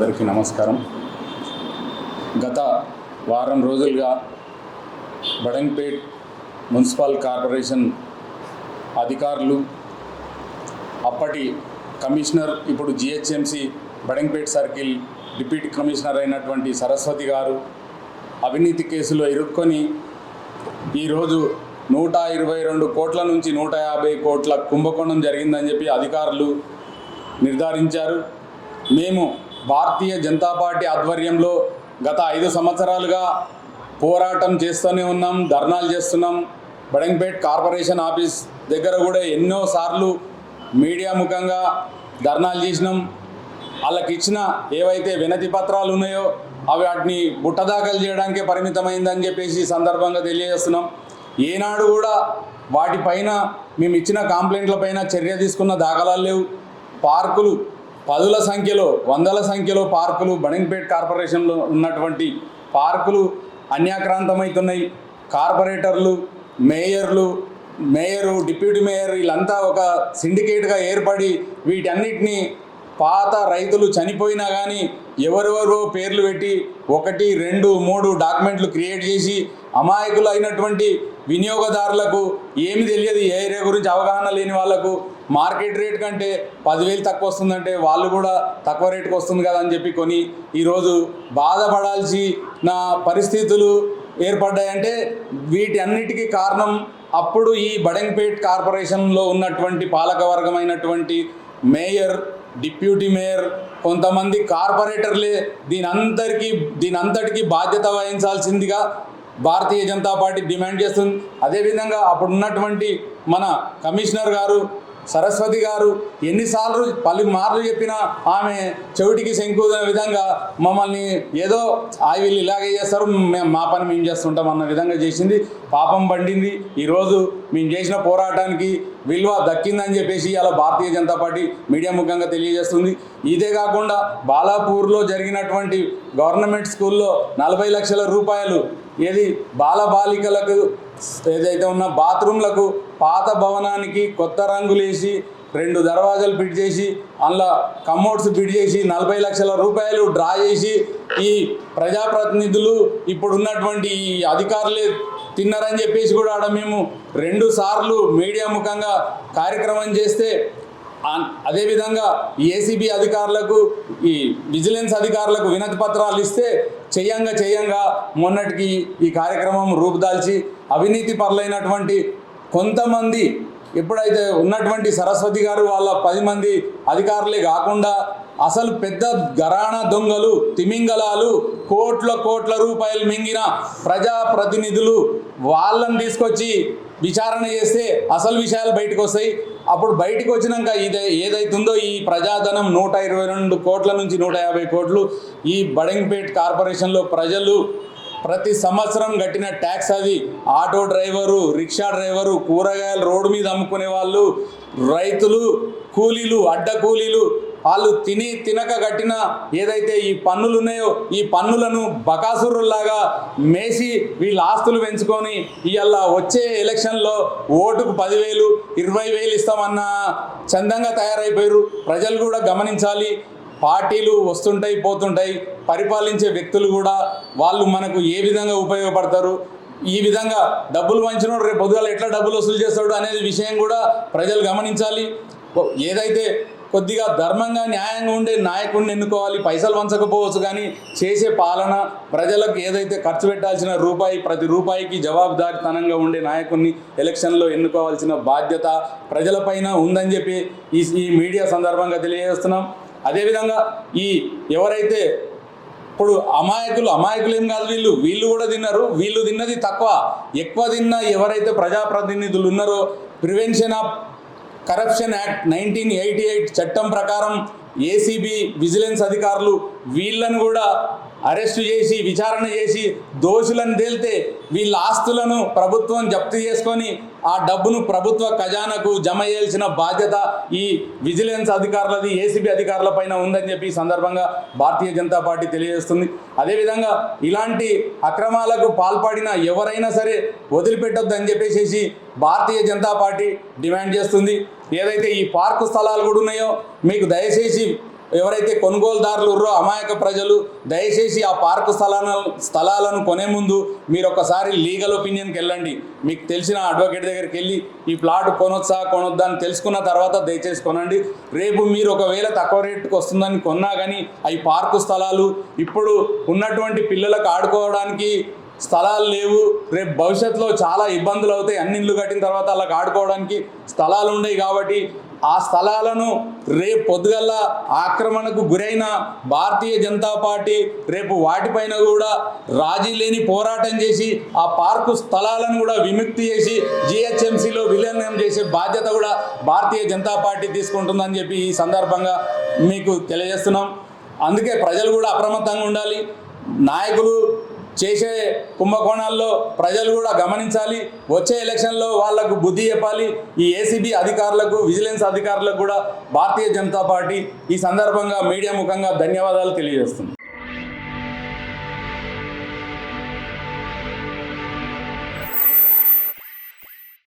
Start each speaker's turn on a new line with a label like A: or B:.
A: అందరికీ నమస్కారం. గత వారం రోజులుగా బడంగ్పేట్ మున్సిపల్ కార్పొరేషన్ అధికారులు, అప్పటి కమిషనర్, ఇప్పుడు GHMC Badangpet circle deputy commissioner అయినటువంటి సరస్వతి గారు అవినీతి కేసులో ఇరుక్కొని ఈరోజు 122 కోట్ల నుంచి 150 కోట్ల కుంభకోణం జరిగిందని చెప్పి అధికారులు నిర్ధారించారు. మేము భారతీయ జనతా పార్టీ ఆధ్వర్యంలో గత 5 సంవత్సరాలుగా పోరాటం చేస్తూనే ఉన్నాం, ధర్నాలు చేస్తున్నాం. బడంగ్పేట్ కార్పొరేషన్ ఆఫీస్ దగ్గర కూడా ఎన్నోసార్లు మీడియా ముఖంగా ధర్నాలు చేసినాం. వాళ్ళకి ఇచ్చిన ఏవైతే వినతి పత్రాలు ఉన్నాయో అవి వాటిని బుట్టదాఖలు చేయడానికే పరిమితమైందని చెప్పేసి సందర్భంగా తెలియజేస్తున్నాం. ఏనాడు కూడా వాటిపైన మేము ఇచ్చిన కంప్లైంట్లపైన చర్య తీసుకున్న దాఖలాలు లేవు. పార్కులు 10ల సంఖ్యలో 100ల సంఖ్యలో పార్కులు బడంగ్పేట్ కార్పొరేషన్లో ఉన్నటువంటి పార్కులు అన్యాక్రాంతమవుతున్నాయి. కార్పొరేటర్లు, మేయరు, డిప్యూటీ మేయర్ వీళ్ళంతా ఒక సిండికేట్గా ఏర్పడి వీటన్నిటినీ పాత రైతులు చనిపోయినా కానీ ఎవరెవరో పేర్లు పెట్టి 1, 2, 3 డాక్యుమెంట్లు క్రియేట్ చేసి అమాయకులు అయినటువంటి వినియోగదారులకు ఏమి తెలియదు, ఏ ఏరియా గురించి అవగాహన లేని వాళ్ళకు మార్కెట్ రేట్ కంటే 10,000 తక్కువ వస్తుందంటే వాళ్ళు కూడా తక్కువ రేటుకి వస్తుంది కదా అని చెప్పి కొని ఈరోజు బాధపడాల్సిన పరిస్థితులు ఏర్పడ్డాయంటే వీటి అన్నిటికీ కారణం అప్పుడు ఈ బడంగ్పేట్ కార్పొరేషన్లో ఉన్నటువంటి పాలకవర్గమైనటువంటి మేయర్, డిప్యూటీ మేయర్, కొంతమంది కార్పొరేటర్లే దీనంతటికీ బాధ్యత వహించాల్సిందిగా భారతీయ జనతా పార్టీ డిమాండ్ చేస్తుంది. అదేవిధంగా అప్పుడు ఉన్నటువంటి మన కమిషనర్ గారు సరస్వతి గారు ఎన్నిసార్లు పలుమార్లు చెప్పినా ఆమె చెవిటికి శంకునే విధంగా మమ్మల్ని ఏదో వీళ్ళు ఇలాగే చేస్తారు, మా పని మేము చేస్తుంటాం అన్న విధంగా చేసింది. పాపం పండింది. ఈరోజు మేము చేసిన పోరాటానికి విలువ దక్కిందని చెప్పేసి అలా భారతీయ జనతా పార్టీ మీడియా ముఖంగా తెలియజేస్తుంది. ఇదే కాకుండా బాలాపూర్లో జరిగినటువంటి గవర్నమెంట్ స్కూల్లో 40 లక్షల రూపాయలు బాలబాలికలకు ఏదైతే ఉన్న బాత్రూంలకు పాత భవనానికి కొత్త రంగులు వేసి 2 దర్వాజాలు ఫిట్ చేసి అందులో కమోడ్స్ ఫిట్ చేసి 40 లక్షల రూపాయలు డ్రా చేసి ఈ ప్రజాప్రతినిధులు ఇప్పుడు ఉన్నటువంటి ఈ అధికారులే తిన్నారని చెప్పేసి కూడా ఆడ మేము 2 సార్లు మీడియా ముఖంగా కార్యక్రమం చేస్తే, అదేవిధంగా ఏసీబీ అధికారులకు, ఈ విజిలెన్స్ అధికారులకు వినతి పత్రాలు ఇస్తే చేయంగా మొన్నటికి ఈ కార్యక్రమం రూపుదాల్చి అవినీతి పరులైనటువంటి కొంతమంది ఎప్పుడైతే ఉన్నటువంటి సరస్వతి గారు వాళ్ళ 10 మంది అధికారులే కాకుండా అసలు పెద్ద ఘరానా దొంగలు, తిమింగలాలు, కోట్ల రూపాయలు మింగిన ప్రజాప్రతినిధులు వాళ్ళని తీసుకొచ్చి విచారణ చేస్తే అసలు విషయాలు బయటకు వస్తాయి. అప్పుడు బయటకు వచ్చినాక ఏదైతుందో ఈ ప్రజాధనం 122 కోట్ల నుంచి 150 కోట్లు ఈ బడంగ్పేట్ కార్పొరేషన్లో ప్రజలు ప్రతి సంవత్సరం కట్టిన ట్యాక్స్, అది ఆటో డ్రైవరు, రిక్షా డ్రైవరు, కూరగాయలు రోడ్డు మీద అమ్ముకునే వాళ్ళు, రైతులు, కూలీలు, అడ్డ కూలీలు, వాళ్ళు తినక కట్టిన ఏదైతే ఈ పన్నులు ఉన్నాయో ఈ పన్నులను బకాసురులాగా మేసి వీళ్ళ ఆస్తులు పెంచుకొని ఇవాళ వచ్చే ఎలక్షన్లో ఓటుకు 10,000, 20,000 ఇస్తామన్న చందంగా తయారైపోయారు. ప్రజలు కూడా గమనించాలి. పార్టీలు వస్తుంటాయి, పోతుంటాయి. పరిపాలించే వ్యక్తులు కూడా వాళ్ళు మనకు ఏ విధంగా ఉపయోగపడతారు, ఈ విధంగా డబ్బులు వంచినోడు రేపు పొద్దుగాల ఎట్లా డబ్బులు వసూలు చేస్తాడు అనేది విషయం కూడా ప్రజలు గమనించాలి. ఏదైతే కొద్దిగా ధర్మంగా, న్యాయంగా ఉండే నాయకుడిని ఎన్నుకోవాలి. పైసలు వంచకపోవచ్చు కానీ చేసే పాలన, ప్రజలకు ఏదైతే ఖర్చు పెట్టాల్సిన ప్రతి రూపాయికి జవాబుదారితనంగా ఉండే నాయకుడిని ఎలక్షన్లో ఎన్నుకోవాల్సిన బాధ్యత ప్రజలపైన ఉందని చెప్పి ఈ మీడియా సందర్భంగా తెలియజేస్తున్నాం. అదేవిధంగా ఎవరైతే ఇప్పుడు అమాయకులు ఏం కాదు, వీళ్ళు కూడా తిన్నారు. వీళ్ళు తిన్నది తక్కువ, ఎక్కువ తిన్న ఎవరైతే ప్రజాప్రతినిధులు ఉన్నారో ప్రివెన్షన్ ఆఫ్ కరప్షన్ యాక్ట్ 1988 చట్టం ప్రకారం ఏసీబీ, విజిలెన్స్ అధికారులు వీళ్ళను కూడా అరెస్టు చేసి విచారణ చేసి దోషులను తేలితే వీళ్ళ ఆస్తులను ప్రభుత్వం జప్తు చేసుకొని ఆ డబ్బును ప్రభుత్వ ఖజానాకు జమ చేయాల్సిన బాధ్యత ఈ విజిలెన్స్ అధికారులది, ఏసీబీ అధికారుల పైన ఉందని చెప్పి సందర్భంగా భారతీయ జనతా పార్టీ తెలియజేస్తుంది. అదేవిధంగా ఇలాంటి అక్రమాలకు పాల్పడిన ఎవరైనా సరే వదిలిపెట్టొద్దని చెప్పేసి భారతీయ జనతా పార్టీ డిమాండ్ చేస్తుంది. ఏదైతే ఈ పార్కు స్థలాలు కూడా ఉన్నాయో మీకు దయచేసి ఎవరైతే కొనుగోలుదారులు ఉన్నారో అమాయక ప్రజలు దయచేసి ఆ పార్కు స్థలాలను కొనే ముందు మీరు ఒకసారి లీగల్ ఒపీనియన్కి వెళ్ళండి. మీకు తెలిసిన అడ్వకేట్ దగ్గరికి వెళ్ళి ఈ ప్లాట్ కొనొద్దా అని తెలుసుకున్న తర్వాత దయచేసి కొనండి. రేపు మీరు ఒకవేళ తక్కువ రేటుకి వస్తుందని కొన్నా కానీ అవి పార్కు స్థలాలు, ఇప్పుడు ఉన్నటువంటి పిల్లలకు ఆడుకోవడానికి స్థలాలు లేవు. రేపు భవిష్యత్తులో చాలా ఇబ్బందులు అవుతాయి. అన్ని ఇళ్ళు కట్టిన తర్వాత అలా ఆడుకోవడానికి స్థలాలు ఉండవు. కాబట్టి ఆ స్థలాలను రేపు పొద్దుగల్ల ఆక్రమణకు గురైన భారతీయ జనతా పార్టీ రేపు వాటిపైన కూడా రాజీ లేని పోరాటం చేసి ఆ పార్కు స్థలాలను కూడా విముక్తి చేసి జిహెచ్ఎంసీలో విలీనం చేసే బాధ్యత కూడా భారతీయ జనతా పార్టీ తీసుకుంటుందని చెప్పి ఈ సందర్భంగా మీకు తెలియజేస్తున్నాం. అందుకే ప్రజలు కూడా అప్రమత్తంగా ఉండాలి. నాయకులు చేసే కుంభకోణాల్లో ప్రజలు కూడా గమనించాలి. వచ్చే ఎలక్షన్లో వాళ్లకు బుద్ధి చెప్పాలి. ఈ ఏసీబీ అధికారులకు, విజిలెన్స్ అధికారులకు కూడా భారతీయ జనతా పార్టీ ఈ సందర్భంగా మీడియా ముఖంగా ధన్యవాదాలు తెలియజేస్తుంది.